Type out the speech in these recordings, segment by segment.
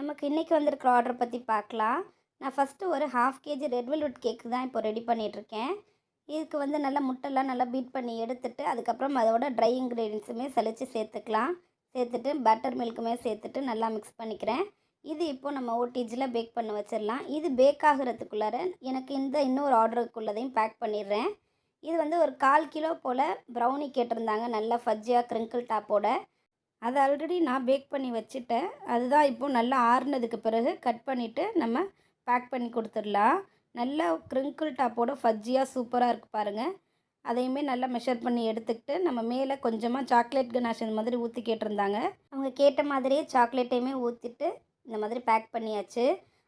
நமக்கு இன்றைக்கி வந்திருக்கிற ஆர்டர் பற்றி பார்க்கலாம். நான் ஃபஸ்ட்டு ஒரு 1/2 கேஜி ரெட் வெல்வெட் கேக்கு தான் இப்போ ரெடி பண்ணிகிட்ருக்கேன். இதுக்கு வந்து நல்லா முட்டைலாம் நல்லா பீட் பண்ணி எடுத்துட்டு, அதுக்கப்புறம் அதோட ட்ரை இன்க்ரீடியன்ஸுமே சலிச்சு சேர்த்துக்கலாம். சேர்த்துட்டு பட்டர் மில்க்குமே சேர்த்துட்டு நல்லா மிக்ஸ் பண்ணிக்கிறேன். இது இப்போது நம்ம ஓடிஜியில் பேக் பண்ண வச்சிடலாம். இது பேக் ஆகிறதுக்குள்ளார எனக்கு இன்னொரு ஆர்டருக்குள்ளதையும் பேக் பண்ணிடுறேன். இது வந்து ஒரு 1/4 கிலோ போல் ப்ரௌனி கேட்டிருந்தாங்க, நல்லா ஃபஜ்ஜியாக க்ரிங்கிள் டாப்போட. அது ஆல்ரெடி நான் பேக் பண்ணி வச்சுட்டேன். அதுதான் இப்போது நல்லா ஆறுனதுக்கு பிறகு கட் பண்ணிவிட்டு நம்ம பேக் பண்ணி கொடுத்துடலாம். நல்லா க்ரிங்கிள் டாப்போட ஃபஜ்ஜியாக சூப்பராக இருக்குது பாருங்கள். அதையுமே நல்லா மெஷர் பண்ணி எடுத்துக்கிட்டு நம்ம மேலே கொஞ்சமாக சாக்லேட் கனாஷ் இந்த மாதிரி ஊற்றி கேட்டிருந்தாங்க. அவங்க கேட்ட மாதிரியே சாக்லேட்டையுமே ஊற்றிட்டு இந்த மாதிரி பேக் பண்ணியாச்சு.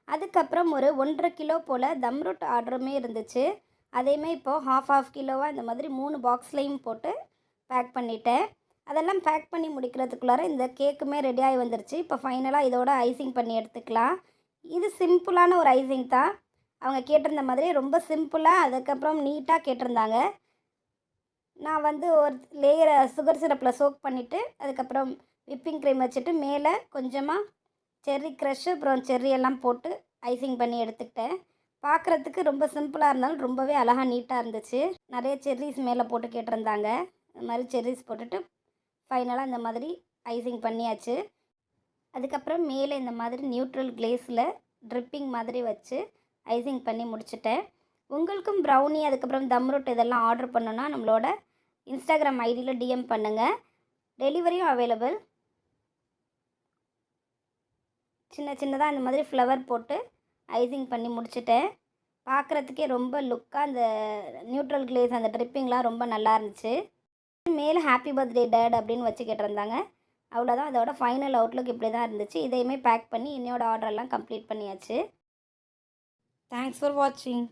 அதுக்கப்புறம் ஒரு 1.5 கிலோ போல் தம்ரூட் ஆர்டருமே இருந்துச்சு. அதையுமே இப்போது ஹாஃப் கிலோவாக இந்த மாதிரி 3 பாக்ஸ்லேயும் போட்டு பேக் பண்ணிட்டேன். அதெல்லாம் பேக் பண்ணி முடிக்கிறதுக்குள்ளார இந்த கேக்குமே ரெடியாகி வந்துருச்சு. இப்போ ஃபைனலாக இதோட ஐசிங் பண்ணி எடுத்துக்கலாம். இது சிம்பிளான ஒரு ஐசிங் தான். அவங்க கேட்டிருந்த மாதிரி ரொம்ப சிம்பிளாக அதுக்கப்புறம் நீட்டாக கேட்டிருந்தாங்க. நான் வந்து ஒரு லேயரை சுகர் சிரப்பில் சோக் பண்ணிவிட்டு அதுக்கப்புறம் விப்பிங் க்ரீம் வச்சுட்டு மேலே கொஞ்சமாக செர்ரி க்ரஷ்ஷு அப்புறம் செர்ரி எல்லாம் போட்டு ஐசிங் பண்ணி எடுத்துக்கிட்டேன். பார்க்குறதுக்கு ரொம்ப சிம்பிளாக இருந்தாலும் ரொம்பவே அழகாக நீட்டாக இருந்துச்சு. நிறைய செர்ரிஸ் மேலே போட்டு கேட்டிருந்தாங்க. இந்த மாதிரி செர்ரிஸ் போட்டுட்டு ஃபைனலாக இந்த மாதிரி ஐசிங் பண்ணியாச்சு. அதுக்கப்புறம் மேலே இந்த மாதிரி நியூட்ரல் கிளேஸில் ட்ரிப்பிங் மாதிரி வச்சு ஐசிங் பண்ணி முடிச்சிட்டேன். உங்களுக்கும் ப்ரௌனி அதுக்கப்புறம் தம்ரூட் இதெல்லாம் ஆர்டர் பண்ணணுன்னா நம்மளோட இன்ஸ்டாகிராம் ஐடியில் டிஎம் பண்ணுங்கள். டெலிவரியும் அவைலபிள். சின்னதாக இந்த மாதிரி ஃப்ளவர் போட்டு ஐசிங் பண்ணி முடிச்சிட்டேன். பார்க்குறதுக்கே ரொம்ப லுக்காக அந்த நியூட்ரல் கிளேஸ் அந்த ட்ரிப்பிங்லாம் ரொம்ப நல்லா இருந்துச்சு. மேலே ஹாப்பி பர்த்டே டேட் அப்படின்னு வச்சு கேட்டிருந்தாங்க. அவ்வளோதான், அதோட ஃபைனல் அவுட்லுக் இப்படி தான் இருந்துச்சு. இதையுமே பேக் பண்ணி என்னோடய ஆர்டரெல்லாம் கம்ப்ளீட் பண்ணியாச்சு. தேங்க்ஸ் ஃபார் வாட்சிங்.